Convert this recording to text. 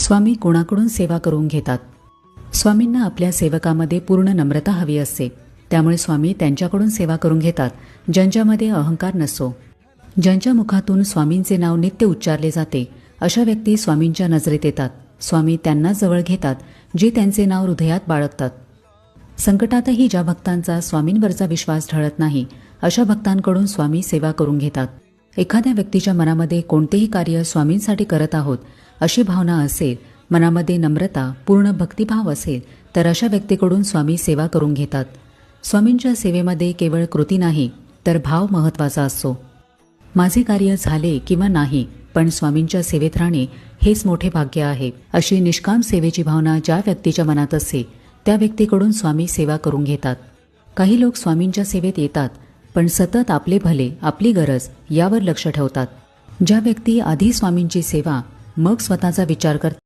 स्वामी कोणाकडून सेवा करून घेतात? स्वामींना आपल्या सेवकामध्ये पूर्ण नम्रता हवी असते. त्यामुळे स्वामी त्यांच्याकडून सेवा करून घेतात ज्यांच्यामध्ये अहंकार नसतो. ज्यांच्या मुखातून स्वामींचे नाव नित्य उच्चारले जाते अशा व्यक्ती स्वामींच्या नजरेत येतात. स्वामी त्यांना जवळ घेतात जे त्यांचे नाव हृदयात बाळगतात. संकटातही ज्या भक्तांचा स्वामींवरचा विश्वास ढळत नाही अशा भक्तांकडून स्वामी सेवा करून घेतात. एखाद्या व्यक्तीच्या मनामध्ये कोणतेही कार्य स्वामींसाठी करत आहोत अशी भावना असेल, मनामध्ये नम्रता, पूर्ण भक्तिभाव असेल तर अशा व्यक्तीकडून स्वामी सेवा करून घेतात. स्वामींच्या सेवेमध्ये केवळ कृती नाही तर भाव महत्त्वाचा असतो. माझे कार्य झाले किंवा नाही पण स्वामींच्या सेवेत राहणे हेच मोठे भाग्य आहे, अशी निष्काम सेवेची भावना ज्या व्यक्तीच्या मनात असते त्या व्यक्तीकडून स्वामी सेवा करून घेतात. काही लोक स्वामींच्या सेवेत येतात पण सतत आपले भले, आपली गरज यावर लक्ष ठेवतात. ज्या व्यक्ती आधी स्वामींची सेवा मग स्वतःचा विचार करतात